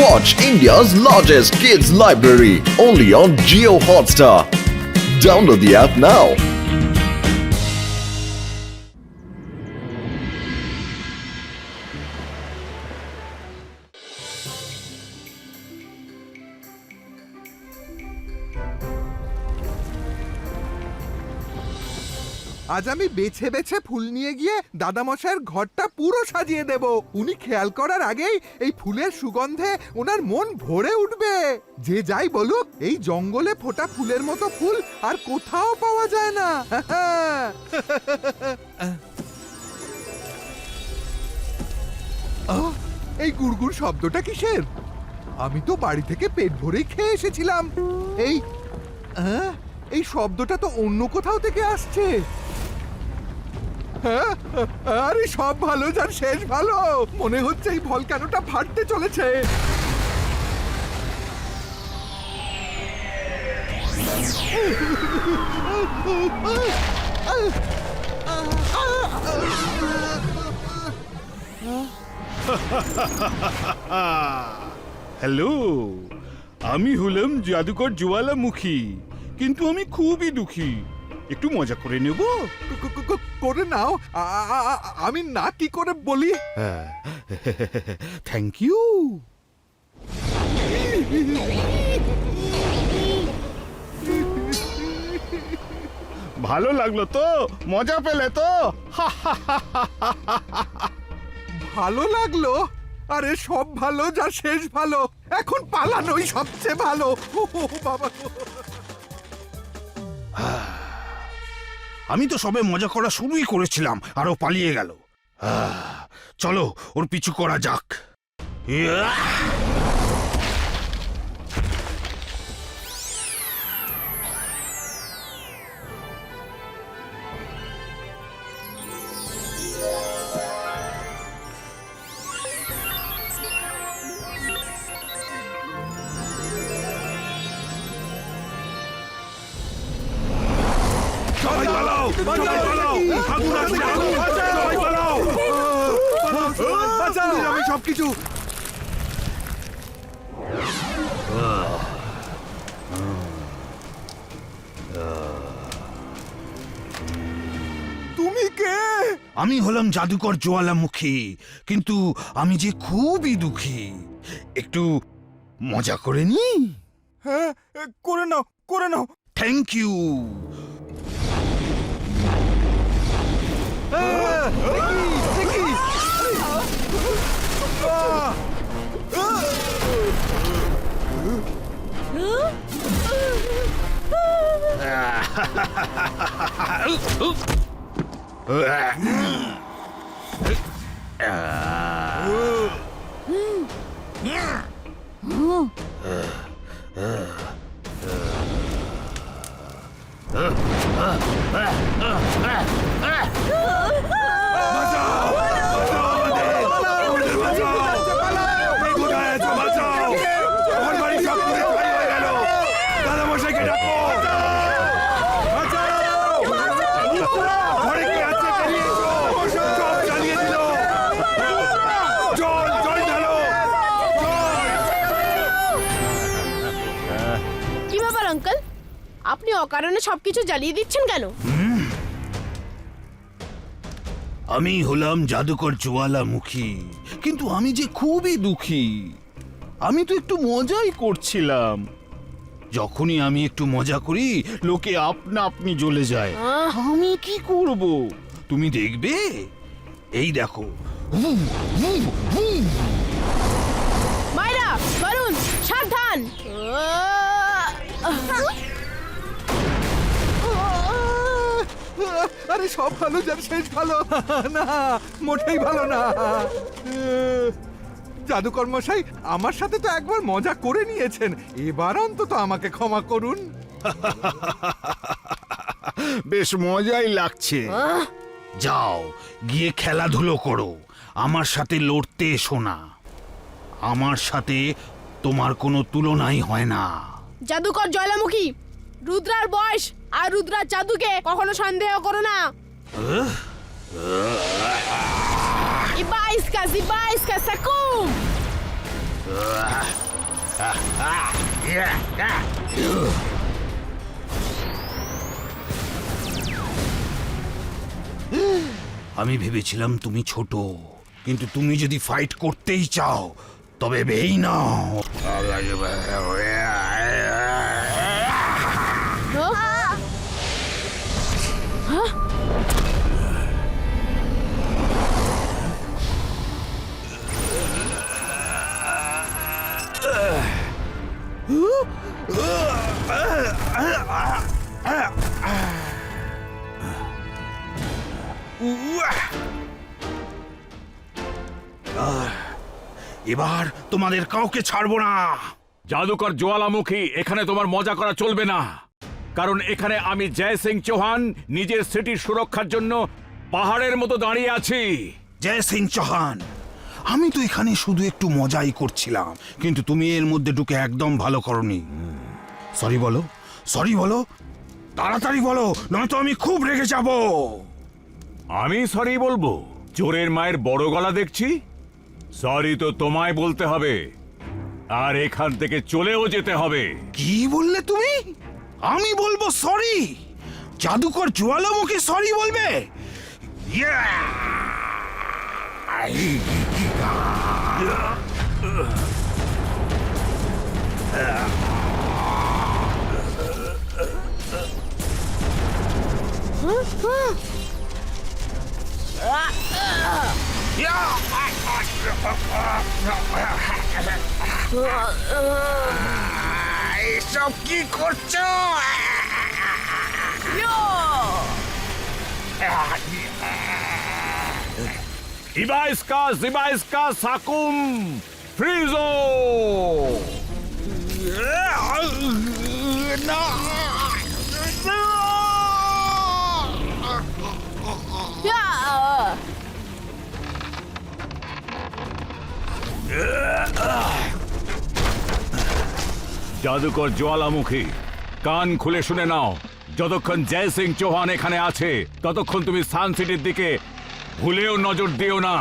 Watch India's largest kids library only on Jio Hotstar. Download the app now. আজ আমি বেছে বেছে ফুল নিয়ে গিয়ে দাদামশাইয়ের ঘরটা পুরো সাজিয়ে দেব। উনি খেয়াল করার আগেই এই ফুলের সুগন্ধে ওনার মন ভরে উঠবে। যে যাই বলুক, এই জঙ্গলে ফোটা ফুলের মতো ফুল আর কোথাও পাওয়া যায় না। এই গুড়গুড় শব্দটা কিসের? আমি তো বাড়ি থেকে পেট ভরেই খেয়ে এসেছিলাম। এই শব্দটা তো অন্য কোথাও থেকে আসছে। আরে সব ভালো যার শেষ ভালো। মনে হচ্ছে এই ভলকানোটা ফাটতে চলেছে। হ্যালো, আমি হলাম জাদুকর জ্বালামুখী, কিন্তু আমি খুবই দুঃখী। একটু মজা করে নেব? করে নাও। আমি না কি করে বলি? Thank you. ভালো লাগলো তো? মজা পেলে তো? ভালো লাগলো? আরে সব ভালো যা শেষ ভালো। এখন পালানোই সবচেয়ে ভালো। বাবা, আমি তো সবে মজা করা শুরুই করেছিলাম, আরো পালিয়ে গেল। চলো ওর পিছু করা যাক। আমি সবকিছু তুমি কে? আমি হলাম জাদুকর জ্বালামুখী, কিন্তু আমি যে খুবই দুঃখী। একটু মজা করে নি? হ্যাঁ, করে নাও, করে নাও। Thank you. আপনি অকারণে সবকিছু জ্বালিয়ে দিচ্ছেন কেন? আমি হলাম জাদুকর জ্বালামুখী, কিন্তু আমি যে খুবই দুঃখী। আমি তো একটু মজাই করছিলাম। যখনই আমি একটু মজা করি, লোকে আপনা আপনি জ্বলে যায়। আমি কি করব? তুমি দেখবে, এই দেখো। মায়েরা, বরুণ, সাবধান। আরে সব ভালো যার শেষ ভালো না, মোটেই ভালো না। জাদুকর মশাই, আমার সাথে তো একবার মজা করে নিয়েছেন, এবার অন্তত আমাকে ক্ষমা করুন। বেশ মজাই লাগছে। যাও গিয়ে খেলাধুলো করো, আমার সাথে লড়তে এসো না। আমার সাথে তোমার কোনো তুলনাই হয় না। জাদুকর জ্বালামুখী, রুদ্রার বয়স আর রুদ্রার জাদুকে কখনো সন্দেহ করো না। Iba isca, sakum! আমি ভেবেছিলাম তুমি ছোট, কিন্তু তুমি যদি ফাইট করতেই চাও তবে বেই নাও। এবার তোমাদের কাউকে ছাড়বো না। জাদুকর জ্বালামুখী, এখানে তোমার মজা করা চলবে না, কারণ এখানে আমি জয় সিং চৌহান নিজের সিটির সুরক্ষার জন্য পাহাড়ের মতো দাঁড়িয়ে আছি। জয় সিং চৌহান, আমি তো এখানে শুধু একটু মজাই করছিলাম, কিন্তু তুমি এর মধ্যে ঢুকে একদম ভালো করনি। সরি বলো, সরি বলো, তাড়াতাড়ি বলো, নয়তো আমি খুব রেগে যাব। আমি সরি বলবো? চোরের মায়ের বড় গলা দেখছি। সরি তো তোমায় বলতে হবে, আর এখান থেকে চলেও যেতে হবে। কি বললে তুমি? আমি বলবো সরি? জাদুকর জ্বালামুখী সরি বলবে? এসব কি করছো? জিবাইস্কা সাকুম ফ্রিজো। জাদুকর জ্বালামুখী, কান খুলে শুনে নাও, যতক্ষণ জয় সিং চৌহান এখানে আছে ততক্ষণ তুমি সান সিটির দিকে ভুলেও নজর দিও না।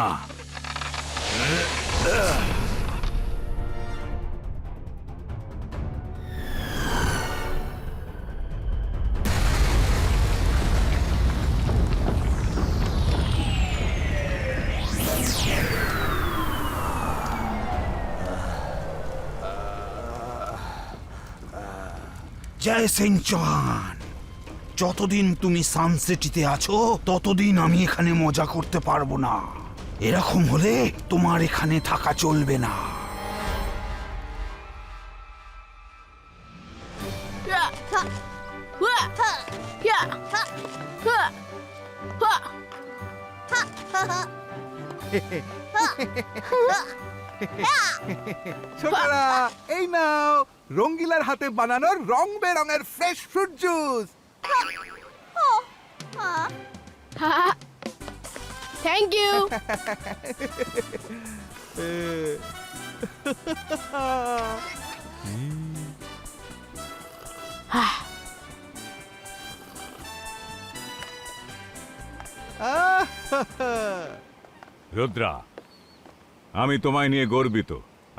জয় সিং চৌহান, যতদিন তুমি সানসিটিতে আছো ততদিন আমি এখানে মজা করতে পারবো না। এরকম হলে তোমার এখানে থাকা চলবে না। ছোটরা, এই নাও রঙ্গিলার হাতে বানানোর রং বেরঙের fresh fruit juice. Thank you. Rudra, আমি তোমায় নিয়ে গর্বিত।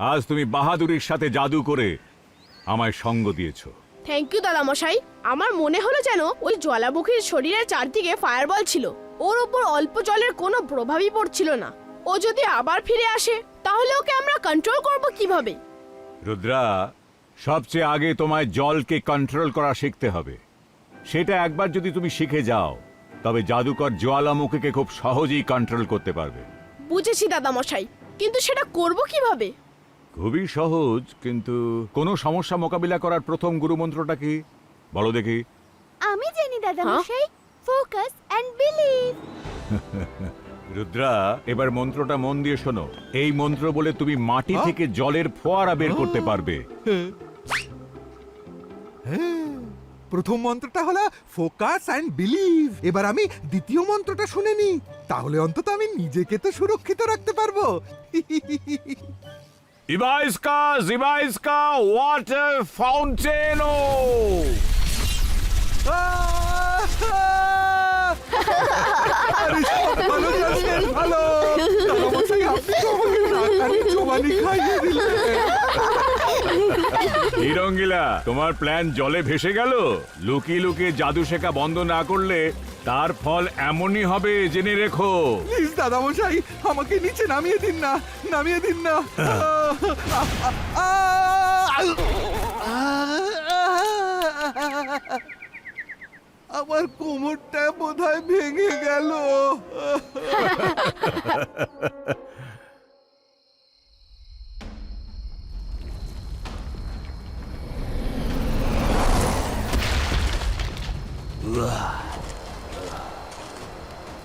আজ তুমি বাহাদুরির সাথে জাদু করে আমায় সঙ্গ দিয়েছো। থ্যাংক ইউ দাদা মশাই। আমার মনে হলো যেন ওই জ্বালামুখীর শরীরের চারদিকে ফায়ারবল ছিল, ওর উপর অল্প জলের কোনো প্রভাবই পড়ছিল না। ও যদি আবার ফিরে আসে তাহলে ওকে আমরা কন্ট্রোল করব কিভাবে? রুদ্রা, সবচেয়ে আগে তোমায় জলকে কন্ট্রোল করা শিখতে হবে। সেটা একবার যদি তুমি শিখে যাও তবে জাদুকর জ্বালামুখীকে খুব সহজেই কন্ট্রোল করতে পারবে। বুঝেছি দাদা মশাই, কিন্তু সেটা করব কিভাবে? খুবই সহজ, কিন্তু কোনো সমস্যা মোকাবিলা করার প্রথম গুরুমন্ত্রটা কি বলো দেখি? আমি জানি দাদা মশাই, ফোকাস এন্ড বিলিভ। রুদ্রা, এবার মন্ত্রটা মন দিয়ে শোনো। এই মন্ত্র বলে তুমি মাটি থেকে জলের ফোয়ারা বের করতে পারবে। প্রথম মন্ত্রটা হলো ফোকাস এন্ড বিলিভ। এবার আমি দ্বিতীয় মন্ত্রটা শুনে নি, তাহলে অন্তত আমি নিজেকে তো সুরক্ষিত রাখতে পারবো। জিবাইস্কা ওয়াটার ফাউন্টেনো। আরে সব ভালো যাচ্ছে, ভালো। দাদা মশাই, আপনি তো আমাকে রাখানি জবানি খাইয়ে দিলেন। এই রঙ্গিলা, তোমার প্ল্যান জলে ভেসে গেল। লুকিয়ে লুকিয়ে জাদু শেখা বন্ধ না করলে তার ফল এমনই হবে, জেনে রেখো। প্লিজ দাদামশাই, আমাকে নিচে নামিয়ে দিন না, নামিয়ে দিন না। আমার কোমরটা বোধহয় ভেঙে গেল।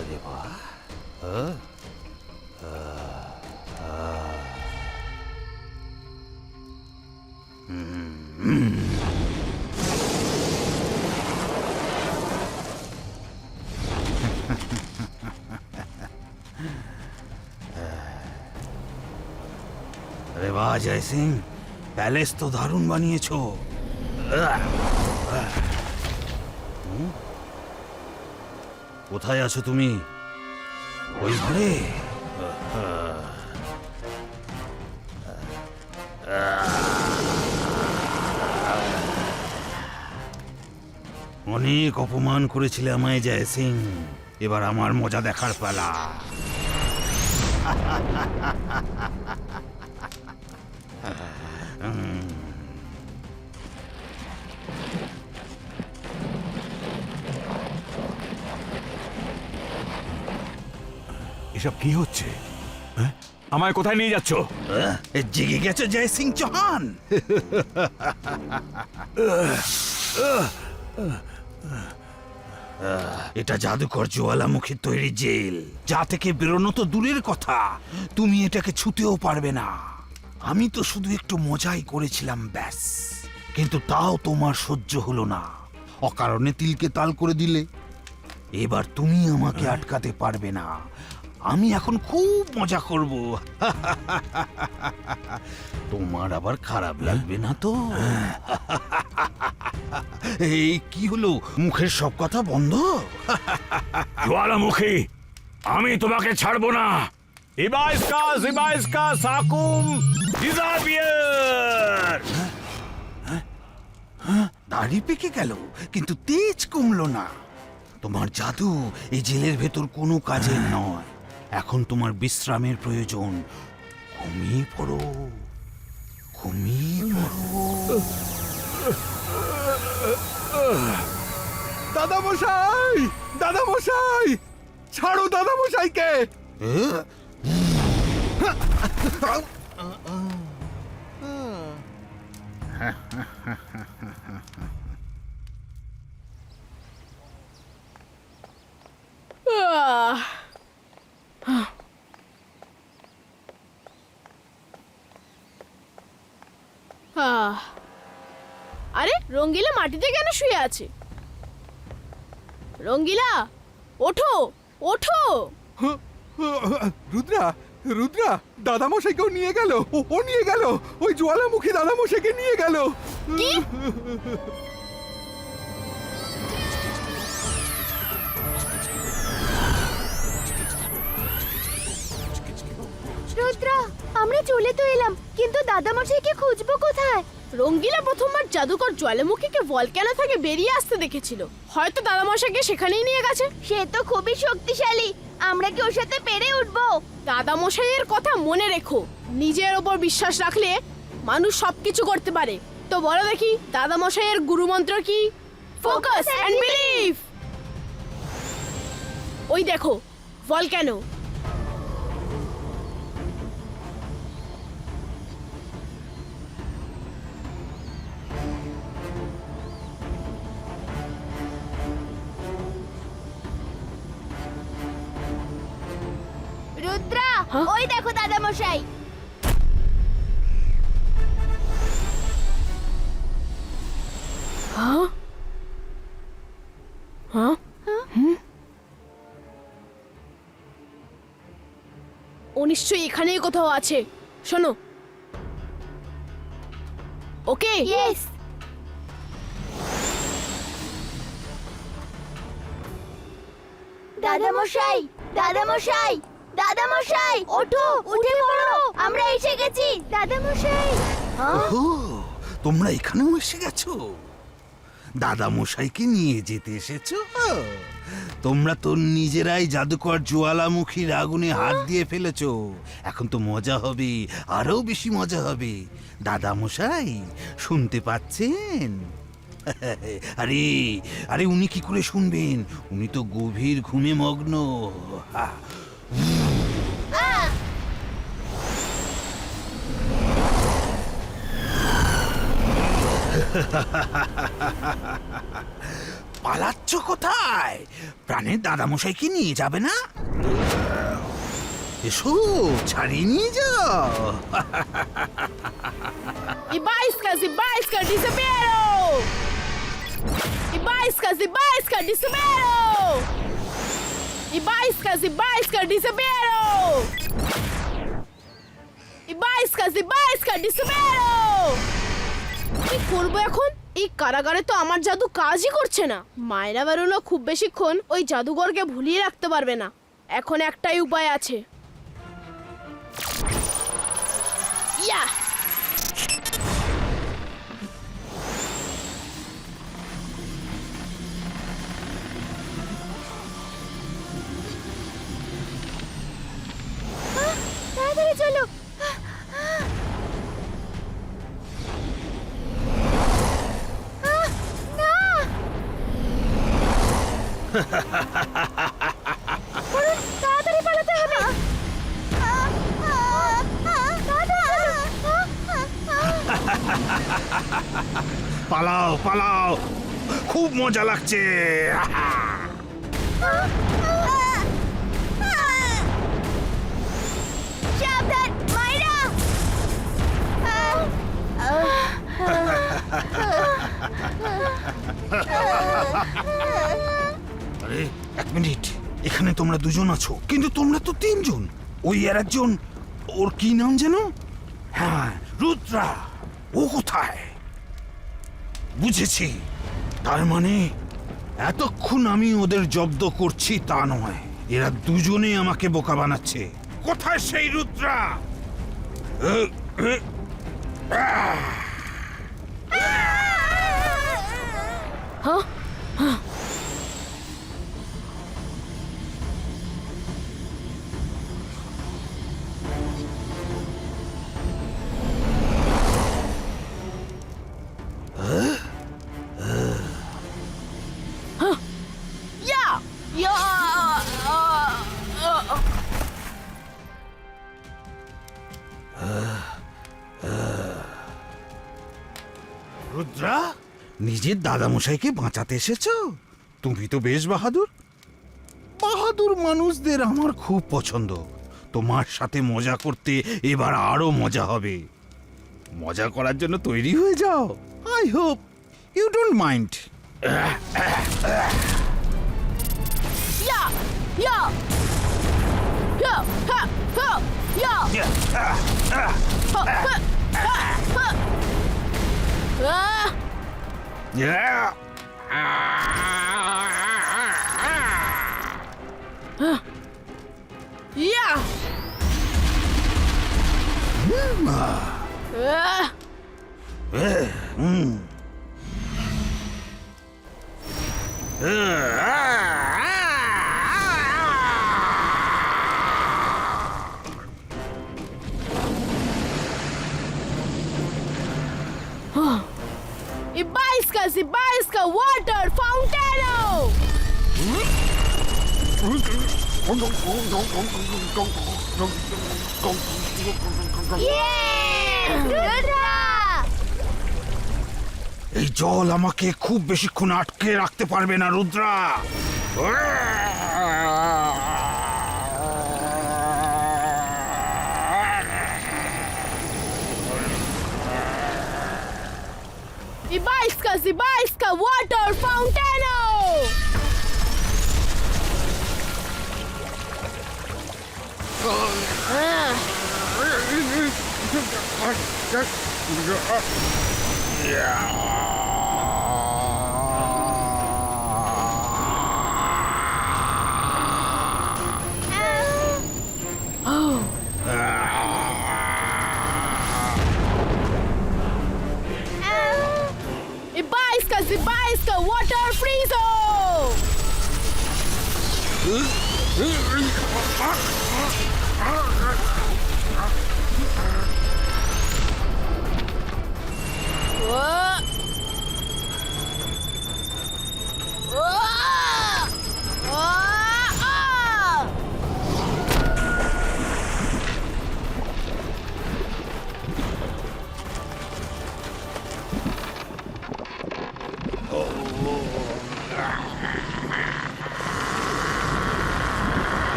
अरे वाह, अरे वाह जय सिंह, প্যালেস তো দারুণ বানিয়েছো। কোথায় আছো তুমি? ওই ঘরে? অনেক অপমান করেছিলে আমায় জয় সিং, এবার আমার মজা দেখার পালা। এসব কি হচ্ছে? হ্যাঁ? আমায় কোথায় নিয়ে যাচ্ছ? জেগে গেছো জয় সিং চৌহান? এটা জাদুকর জ্বালামুখীর তৈরি জেল, যা থেকে বেরোনো তো দূরের কথা, তুমি এটাকে ছুতেও পারবে না। আমি তো শুধু একটু মজাই করেছিলাম ব্যাস, কিন্তু তাও তোমার সহ্য হলো না। অকারণে তিলকে তাল করে দিলে। এবার তুমি আমাকে আটকাতে পারবে না। আমি এখন খুব মজা করব। তোমার আবার খারাপ লাগবে না তো? এই কি হলো, মুখের সব কথা বন্ধ? জ্বালামুখী, আমি তোমাকে ছাড়বো না। ইবাইস্কা সাকুম ডিজাপিয়ার। দাড়ি পেকে গেল কিন্তু তেজ কমলো না। তোমার জাদু এই জেলের ভেতর কোনো কাজের নয়। এখন তোমার বিশ্রামের প্রয়োজন। ঘুমিয়ে পড়ো, ঘুমিয়ে পড়ো। দাদামশাই, দাদামশাই, ছাড়ো দাদামশাইকে। আরে রঙ্গিলা মাটিতে কেন শুয়ে আছে? রঙ্গিলা, ওঠো ওঠো। রুদ্রা, রুদ্রা, দাদামশাইকেও নিয়ে গেল। ও নিয়ে গেল, ওই জ্বালামুখী দাদামশাইকে নিয়ে গেল। কি? রুদ্রা, আমরা চলে তো এলাম, কিন্তু দাদামশাইকে খুঁজবো কোথায়? রঙ্গিলা প্রথমবার জাদুকর জ্বালামুখীকে ভলক্যানো থেকে বেরিয়ে আসতে দেখেছিল। হয়তো দাদামশাইকে সেখানেই নিয়ে গেছে। সে তো খুবই শক্তিশালী, আমরা কি ওর সাথে পেরে উঠবো? দাদামশাইয়ের কথা মনে রেখো, নিজের ওপর বিশ্বাস রাখলে মানুষ সবকিছু করতে পারে। তো বলো দেখি, দাদামশাইয়ের গুরুমন্ত্র কি? Focus and believe. ওই দেখো ভলক্যানো। রুদ্রা, হ্যাঁ? ওই দেখো দাদামশাই। হ্যাঁ হ্যাঁ, ও নিশ্চয়ই এখানেই কোথাও আছে। শোনো, ওকে? ইয়েস। দাদামশাই, দাদামশাই, দাদামশাই, ওঠো, উঠে পড়ো, আমরা এসে গেছি। দাদামশাই। ওহো, তোমরা এখানেও এসে গেছো? দাদা মশাইকে নিয়ে যেতে এসেছো? তোমরা তো নিজেরাই জাদুকর জ্বালামুখীর আগুনে হাত দিয়ে ফেলেছো। এখন তো মজা হবে, আরো বেশি মজা হবে। দাদা মশাই শুনতে পাচ্ছেন? আরে আরে উনি কি করে শুনবেন? উনি তো গভীর ঘুমে মগ্ন। পালাচ্ছ কোথায়? প্রাণের দাদামশাইকে নিয়ে যাবে না? এসো, ছাড়িয়ে নিয়ে যাও। Ibaiska, Disabero! Ibaiska, Disabero! Ibaiska, Disabero! Ibaiska, Disabero! কি করবো এখন? এই কারাগারে তো আমার জাদু কাজই করছে না। মায়েরা বেরোলো খুব বেশিক্ষণ ওই জাদুঘরকে ভুলিয়ে রাখতে পারবে না। এখন একটাই উপায় আছে। ইয়া! তাড়াতাড়ি চলো। না, তাড়াতাড়ি পালাতে হবে। পালাও পালাও, খুব মজা লাগছে। সাবধান, মাইরা! আরে এক মিনিট, এখানে তোমরা দুজন আছো, কিন্তু তোমরা তো তিনজন। ওই আর একজন, ওর কি নাম যেন? হ্যাঁ, রুদ্রা। ও কোথায়? বুঝেছি, তার মানে এতক্ষণ আমি ওদের জব্দ করছি তা নয়, এরা দুজনে আমাকে বোকা বানাচ্ছে। কোথায় সেই রুদ্রা? হ্যাঁ? ইয়া! ইয়া! রুদ্রা, নিজের দাদামশাইকে বাঁচাতে এসেছো? তুমি তো বেশ বাহাদুর। বাহাদুর মানুষদের আমার খুব পছন্দ। তোমার সাথে মজা করতে এবার আরো মজা হবে। মজা করার জন্য তৈরি হয়ে যাও। I hope you don't mind. ইয়া! ইয়া! ইয়া! হা! হা! ইয়া! হা! হা! হা! হা! আহ! ইয়া! আহ! Ibaiska, water fountain! রুদ্রা! এই জল আমাকে খুব বেশিক্ষণ আটকে রাখতে পারবে না, রুদ্রা। Ibaiska, water fountain! ফ্রিজো!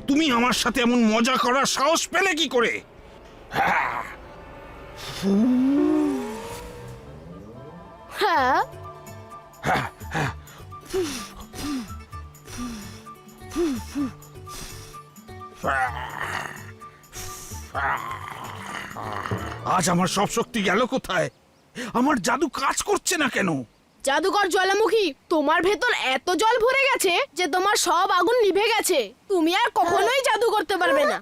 তুমি আমার সাথে এমন মজা করার সাহস পেলে কি করে? হ্যাঁ, আজ আমার সব শক্তি গেল কোথায়? আমার জাদু কাজ করছে না কেন? জাদুকর জ্বালামুখী, তোমার ভেতর এত জল ভরে গেছে যে তোমার সব আগুন নিভে গেছে। তুমি আর কখনোই জাদু করতে পারবে না।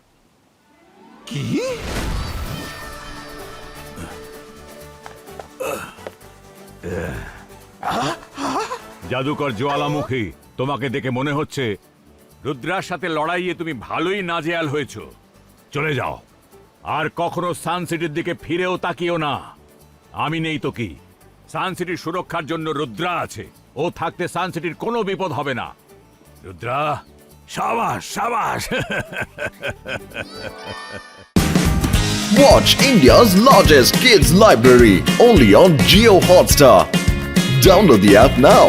কি? জাদুকর জ্বালামুখী, তোমাকে দেখে মনে হচ্ছে রুদ্রার সাথে লড়াইয়ে তুমি ভালোই নাজেহাল হয়েছ। চলে যাও, আর কখনো সান সিটির দিকে ফিরেও তাকিও না। আমি নেই তো কি, সান সিটির সুরক্ষার জন্য রুদ্রা আছে। ও থাকতে সান সিটির কোনো বিপদ হবে না। রুদ্রা, সাবাস সাবাস। Watch India's largest kids library only on Geo Hotstar. Download the app now.